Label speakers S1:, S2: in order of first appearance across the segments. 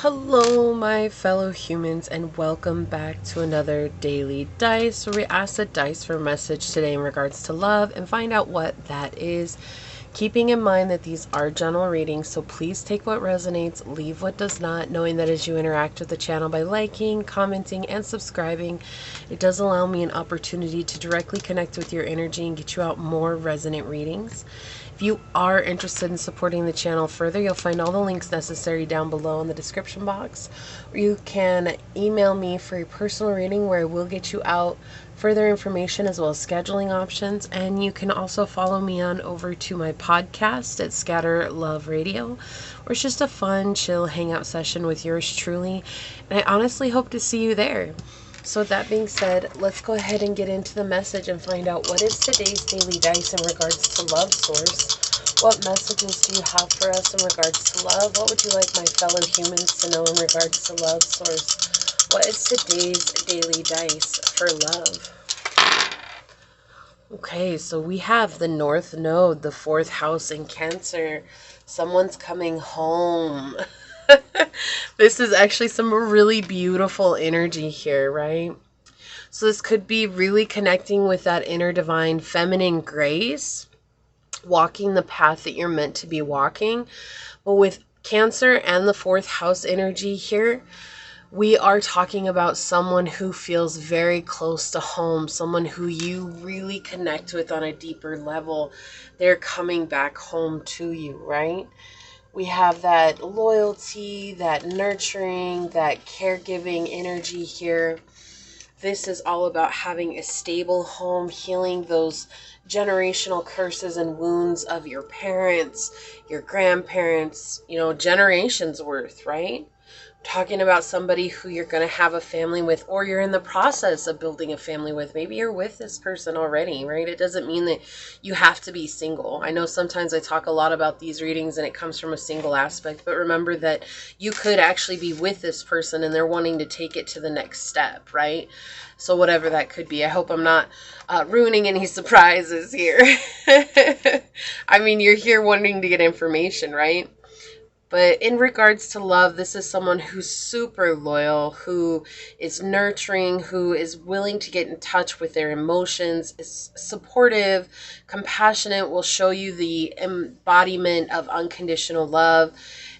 S1: Hello, my fellow humans, and welcome back to another daily dice where we ask the dice for a message today in regards to love and find out what that is. Keeping in mind that these are general readings, so please take what resonates, leave what does not, knowing that as you interact with the channel by liking, commenting, and subscribing, it does allow me an opportunity to directly connect with your energy and get you out more resonant readings. If you are interested in supporting the channel further, you'll find all the links necessary down below in the description box. Or you can email me for a personal reading where I will get you out further information as well as scheduling options. And you can also follow me on over to my podcast at Scatter Love Radio, where it's just a fun, chill hangout session with yours truly. And I honestly hope to see you there. So with that being said, let's go ahead and get into the message and find out what is today's daily dice in regards to love, source. What messages do you have for us in regards to love? What would you like my fellow humans to know in regards to love, source? What is today's daily dice for love? Okay, so we have the North Node, the 4th house in Cancer. Someone's coming home. This is actually some really beautiful energy here, right? So this could be really connecting with that inner divine feminine grace, walking the path that you're meant to be walking. But with Cancer and the 4th house energy here, we are talking about someone who feels very close to home, someone who you really connect with on a deeper level. They're coming back home to you, right? We have that loyalty, that nurturing, that caregiving energy here. This is all about having a stable home, healing those generational curses and wounds of your parents, your grandparents, generations worth, right? Talking about somebody who you're going to have a family with, or you're in the process of building a family with. Maybe you're with this person already, right? It doesn't mean that you have to be single. I know sometimes I talk a lot about these readings and it comes from a single aspect, but remember that you could actually be with this person and they're wanting to take it to the next step, right? So whatever that could be. I hope I'm not ruining any surprises here. I mean, you're here wanting to get information, right? But in regards to love, this is someone who's super loyal, who is nurturing, who is willing to get in touch with their emotions, is supportive, compassionate, will show you the embodiment of unconditional love.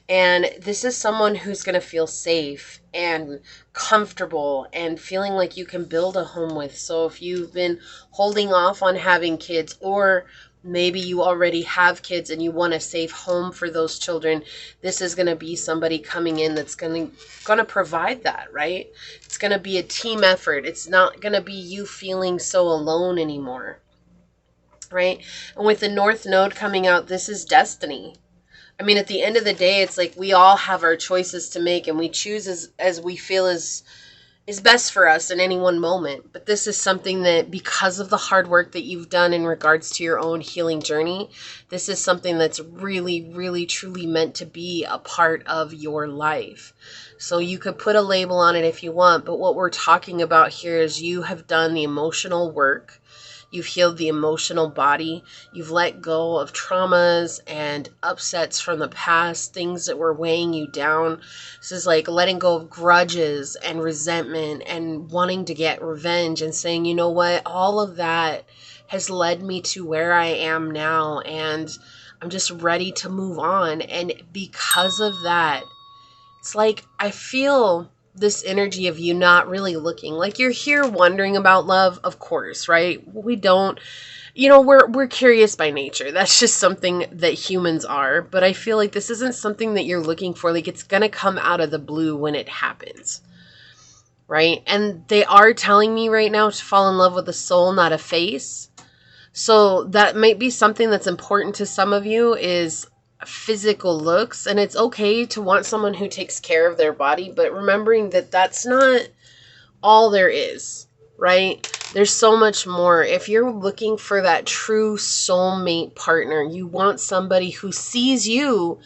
S1: And this is someone who's going to feel safe and comfortable and feeling like you can build a home with. So if you've been holding off on having kids, or maybe you already have kids and you want a safe home for those children, this is going to be somebody coming in that's going to provide that, right? It's going to be a team effort. It's not going to be you feeling so alone anymore, right? And with the North Node coming out, this is destiny. I mean, at the end of the day, it's like we all have our choices to make and we choose as we feel is best for us in any one moment. But this is something that, because of the hard work that you've done in regards to your own healing journey, this is something that's really, really, truly meant to be a part of your life. So you could put a label on it if you want, but what we're talking about here is you have done the emotional work. You've healed the emotional body. You've let go of traumas and upsets from the past, things that were weighing you down. This is like letting go of grudges and resentment and wanting to get revenge and saying, you know what, all of that has led me to where I am now, and I'm just ready to move on. And because of that, it's like I feel this energy of you not really looking. Like you're here wondering about love, of course, right? We don't, we're curious by nature. That's just something that humans are. But I feel like this isn't something that you're looking for. Like it's going to come out of the blue when it happens, right? And they are telling me right now to fall in love with a soul, not a face. So that might be something that's important to some of you, is physical looks. And it's okay to want someone who takes care of their body, but remembering that that's not all there is, right? There's so much more. If you're looking for that true soulmate partner, you want somebody who sees you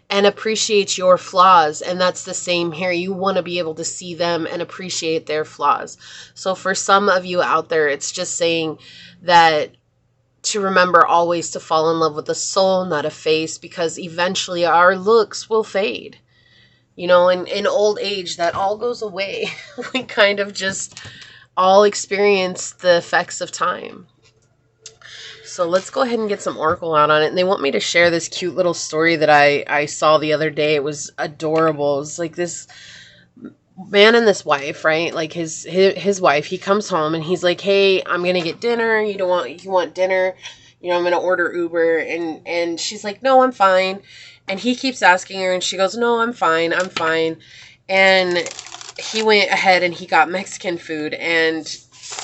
S1: and appreciates your flaws. And that's the same here. You want to be able to see them and appreciate their flaws. So for some of you out there, it's just saying that to remember always to fall in love with a soul, not a face, because eventually our looks will fade. You know, in old age, that all goes away. We kind of just all experience the effects of time. So let's go ahead and get some oracle out on it. And they want me to share this cute little story that I saw the other day. It was adorable. It was like this man and this wife, right? Like his wife, he comes home and he's like, "Hey, I'm gonna get dinner. You want dinner? You know, I'm gonna order Uber." And she's like, "No, I'm fine." And he keeps asking her, and she goes, "No, I'm fine. I'm fine." And he went ahead and he got Mexican food. And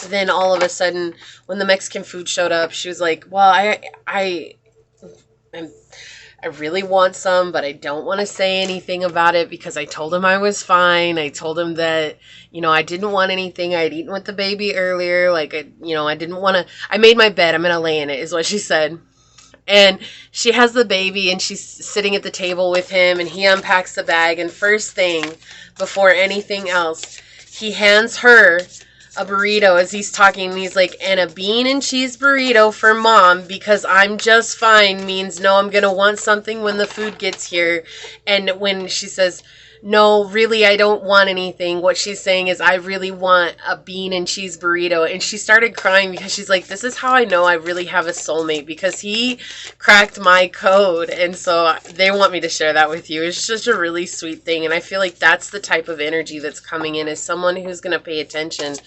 S1: then all of a sudden, when the Mexican food showed up, she was like, "Well, I really want some, but I don't want to say anything about it because I told him I was fine. I told him that, you know, I didn't want anything. I had eaten with the baby earlier. Like, I didn't want to, I made my bed. I'm going to lay in it," is what she said. And she has the baby and she's sitting at the table with him and he unpacks the bag. And first thing, before anything else, he hands her a burrito as he's talking, and he's like, "And a bean and cheese burrito for mom, because I'm just fine," means no, I'm gonna want something when the food gets here. And when she says, "No, really, I don't want anything," what she's saying is, "I really want a bean and cheese burrito." And she started crying because she's like, "This is how I know I really have a soulmate, because he cracked my code." And so they want me to share that with you. It's just a really sweet thing. And I feel like that's the type of energy that's coming in, is someone who's going to pay attention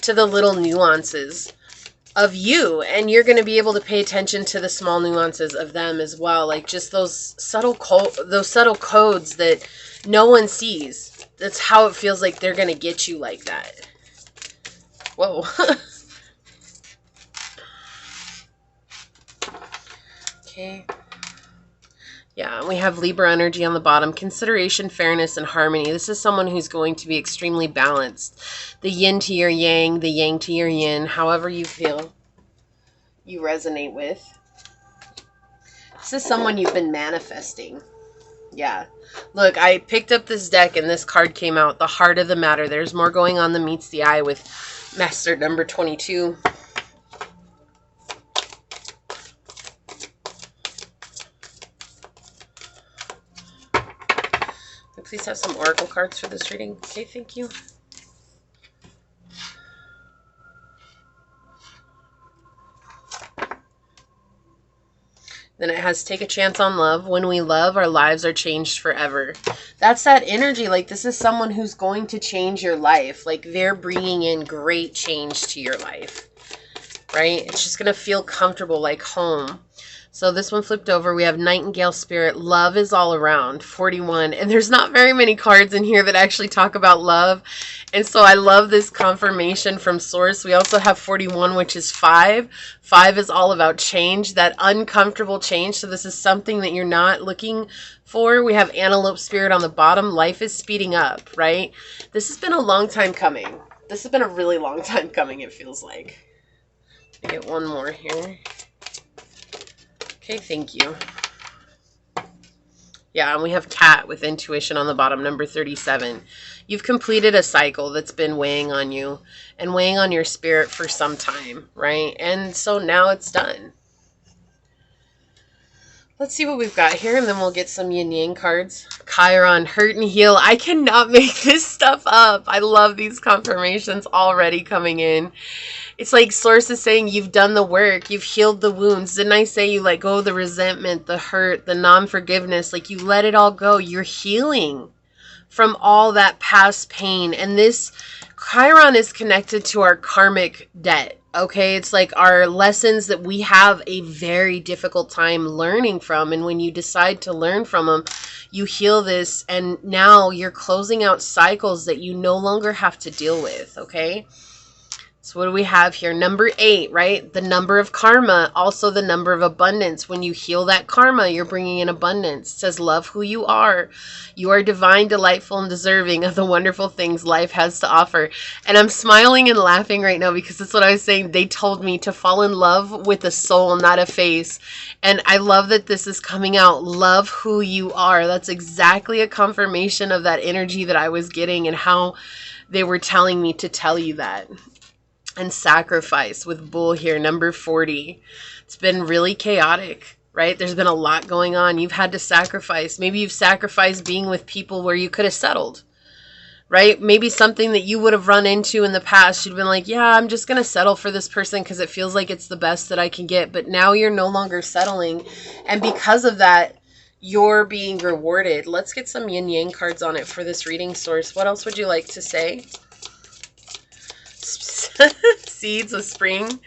S1: to the little nuances of you, and you're going to be able to pay attention to the small nuances of them as well, like just those subtle codes that no one sees. That's how it feels like they're going to get you like that. Whoa. Okay. Yeah, and we have Libra energy on the bottom. Consideration, fairness, and harmony. This is someone who's going to be extremely balanced. The yin to your yang, the yang to your yin, however you feel you resonate with. This is someone you've been manifesting. Yeah. Look, I picked up this deck and this card came out, the heart of the matter. There's more going on than meets the eye with Master number 22. Please have some oracle cards for this reading. Okay, thank you. Then it has take a chance on love. When we love, our lives are changed forever. That's that energy. Like, this is someone who's going to change your life. Like, they're bringing in great change to your life, right? It's just going to feel comfortable, like home. So this one flipped over. We have Nightingale Spirit. Love is all around. 41. And there's not very many cards in here that actually talk about love. And so I love this confirmation from Source. We also have 41, which is 5. 5 is all about change, that uncomfortable change. So this is something that you're not looking for. We have Antelope Spirit on the bottom. Life is speeding up, right? This has been a long time coming. This has been a really long time coming, it feels like. Let me get one more here. Okay, thank you. Yeah, and we have Cat with intuition on the bottom, number 37. You've completed a cycle that's been weighing on you and weighing on your spirit for some time, right? And so now it's done. Let's see what we've got here, and then we'll get some yin yang cards. Chiron, hurt and heal. I cannot make this stuff up. I love these confirmations already coming in. It's like Source is saying you've done the work. You've healed the wounds. Didn't I say you let go of the resentment, the hurt, the non-forgiveness? Like, you let it all go. You're healing from all that past pain. And this Chiron is connected to our karmic debt. Okay, it's like our lessons that we have a very difficult time learning from. And when you decide to learn from them, you heal this. And now you're closing out cycles that you no longer have to deal with. Okay. So what do we have here? Number 8, right? The number of karma, also the number of abundance. When you heal that karma, you're bringing in abundance. It says, love who you are. You are divine, delightful, and deserving of the wonderful things life has to offer. And I'm smiling and laughing right now because that's what I was saying. They told me to fall in love with a soul, not a face. And I love that this is coming out. Love who you are. That's exactly a confirmation of that energy that I was getting and how they were telling me to tell you that. And sacrifice with Bull here, number 40. It's been really chaotic, right? There's been a lot going on. You've had to sacrifice. Maybe you've sacrificed being with people where you could have settled, right? Maybe something that you would have run into in the past, you'd been like, yeah, I'm just going to settle for this person because it feels like it's the best that I can get. But now you're no longer settling. And because of that, you're being rewarded. Let's get some yin yang cards on it for this reading source. What else would you like to say? Seeds of spring.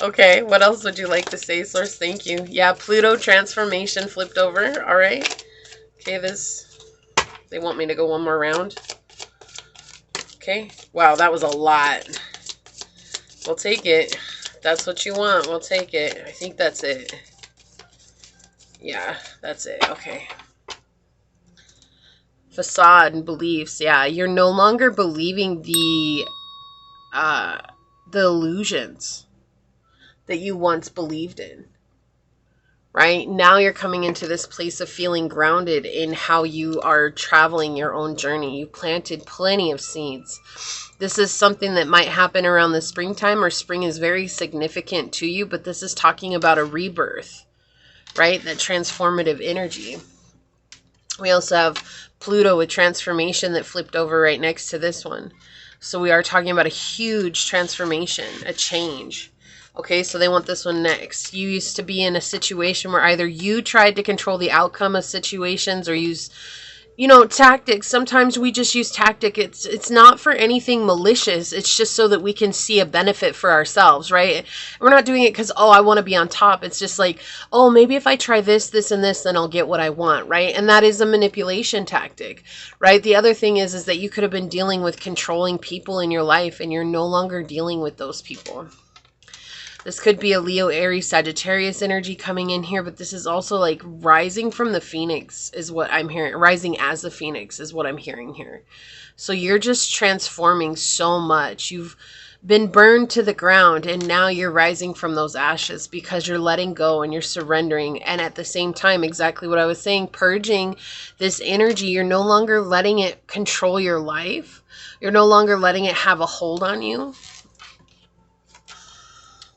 S1: Okay, what else would you like to say, source? Thank you. Yeah, Pluto transformation flipped over. All right. Okay, they want me to go one more round. Okay. Wow, that was a lot. We'll take it. That's what you want. We'll take it. I think that's it. Yeah, that's it. Okay. Facade and beliefs. Yeah, you're no longer believing the illusions that you once believed in. Right? Now you're coming into this place of feeling grounded in how you are traveling your own journey. You planted plenty of seeds. This is something that might happen around the springtime, or spring is very significant to you, but this is talking about a rebirth, right? That transformative energy. We also have Pluto with transformation that flipped over right next to this one. So we are talking about a huge transformation, a change. Okay, so they want this one next. You used to be in a situation where either you tried to control the outcome of situations or use, tactics. Sometimes we just use tactic. It's not for anything malicious. It's just so that we can see a benefit for ourselves, right? We're not doing it because, I want to be on top. It's just like, maybe if I try this, this, and this, then I'll get what I want, right? And that is a manipulation tactic, right? The other thing is that you could have been dealing with controlling people in your life, and you're no longer dealing with those people. This could be a Leo, Aries, Sagittarius energy coming in here, but this is also like rising from the phoenix is what I'm hearing. Rising as the phoenix is what I'm hearing here. So you're just transforming so much. You've been burned to the ground, and now you're rising from those ashes because you're letting go and you're surrendering. And at the same time, exactly what I was saying, purging this energy. You're no longer letting it control your life. You're no longer letting it have a hold on you.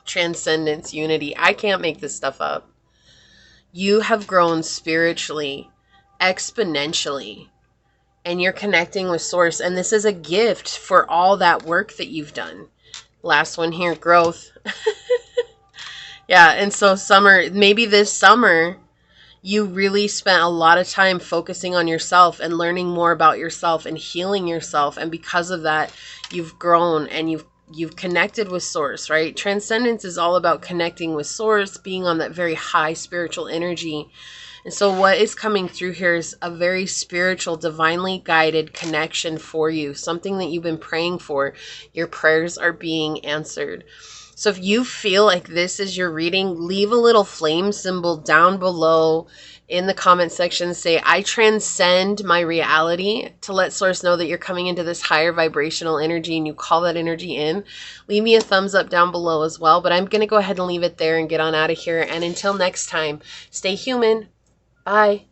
S1: Transcendence, unity. I can't make this stuff up. You have grown spiritually, exponentially, and you're connecting with source. And this is a gift for all that work that you've done. Last one here, growth. Yeah, and so summer, maybe this summer, you really spent a lot of time focusing on yourself and learning more about yourself and healing yourself. And because of that, you've grown and you've connected with source, right? Transcendence is all about connecting with source, being on that very high spiritual energy. And so what is coming through here is a very spiritual, divinely guided connection for you, something that you've been praying for. Your prayers are being answered. So if you feel like this is your reading, leave a little flame symbol down below in the comment section. Say, I transcend my reality, to let source know that you're coming into this higher vibrational energy and you call that energy in. Leave me a thumbs up down below as well. But I'm going to go ahead and leave it there and get on out of here. And until next time, stay human. Bye.